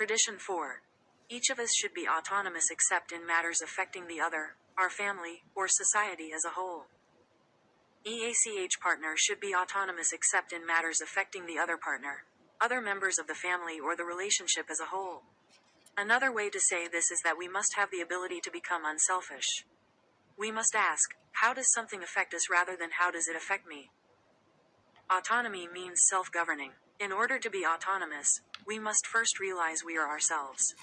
Tradition 4. Each of us should be autonomous except in matters affecting the other, our family, or society as a whole. EACH partner should be autonomous except in matters affecting the other partner, other members of the family or the relationship as a whole. Another way to say this is that we must have the ability to become unselfish. We must ask, how does something affect us rather than how does it affect me? Autonomy means self-governing. In order to be autonomous, we must first realize we are ourselves.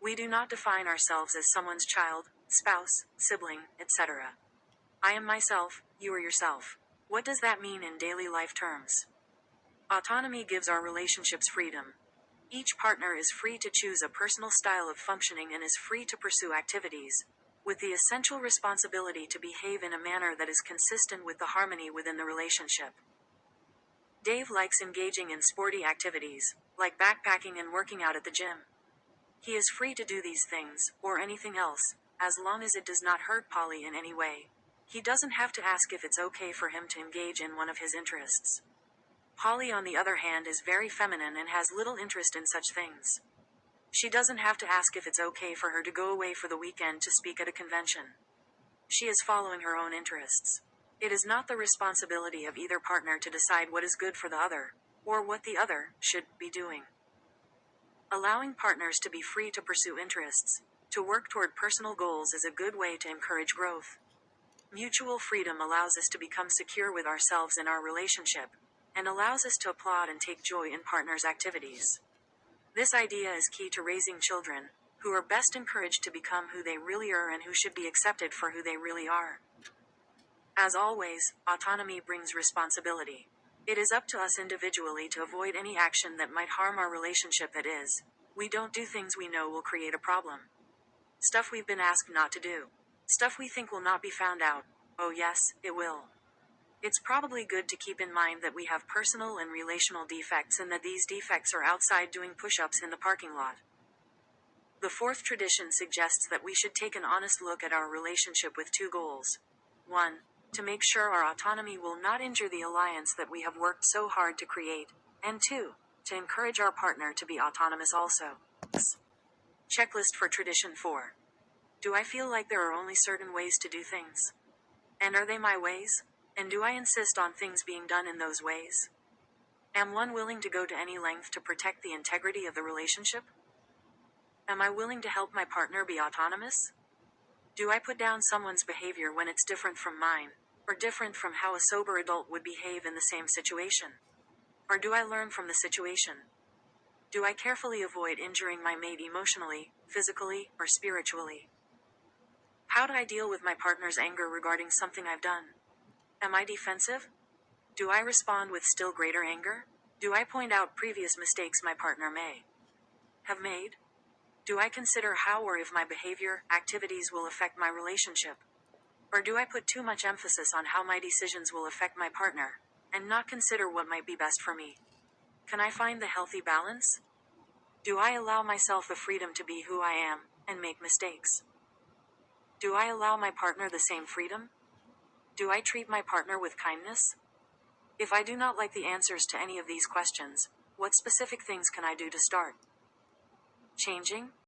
We do not define ourselves as someone's child, spouse, sibling, etc. I am myself, you are yourself. What does that mean in daily life terms? Autonomy gives our relationships freedom. Each partner is free to choose a personal style of functioning and is free to pursue activities, with the essential responsibility to behave in a manner that is consistent with the harmony within the relationship. Dave likes engaging in sporty activities, like backpacking and working out at the gym. He is free to do these things, or anything else, as long as it does not hurt Polly in any way. He doesn't have to ask if it's okay for him to engage in one of his interests. Polly, on the other hand, is very feminine and has little interest in such things. She doesn't have to ask if it's okay for her to go away for the weekend to speak at a convention. She is following her own interests. It is not the responsibility of either partner to decide what is good for the other, or what the other should be doing. Allowing partners to be free to pursue interests, to work toward personal goals is a good way to encourage growth. Mutual freedom allows us to become secure with ourselves in our relationship, and allows us to applaud and take joy in partners' activities. This idea is key to raising children, who are best encouraged to become who they really are and who should be accepted for who they really are. As always, autonomy brings responsibility. It is up to us individually to avoid any action that might harm our relationship, that is, we don't do things we know will create a problem. Stuff we've been asked not to do. Stuff we think will not be found out. Oh yes, it will. It's probably good to keep in mind that we have personal and relational defects and that these defects are outside doing push-ups in the parking lot. The fourth tradition suggests that we should take an honest look at our relationship with two goals. 1. To make sure our autonomy will not injure the alliance that we have worked so hard to create, and 2. To encourage our partner to be autonomous also. Checklist for Tradition 4. Do I feel like there are only certain ways to do things? And are they my ways? And do I insist on things being done in those ways? Am one willing to go to any length to protect the integrity of the relationship? Am I willing to help my partner be autonomous? Do I put down someone's behavior when it's different from mine, or different from how a sober adult would behave in the same situation? Or do I learn from the situation? Do I carefully avoid injuring my mate emotionally, physically, or spiritually? How do I deal with my partner's anger regarding something I've done? Am I defensive? Do I respond with still greater anger? Do I point out previous mistakes my partner may have made? Do I consider how or if my behavior, activities will affect my relationship? Or do I put too much emphasis on how my decisions will affect my partner, and not consider what might be best for me? Can I find the healthy balance? Do I allow myself the freedom to be who I am, and make mistakes? Do I allow my partner the same freedom? Do I treat my partner with kindness? If I do not like the answers to any of these questions, what specific things can I do to start changing?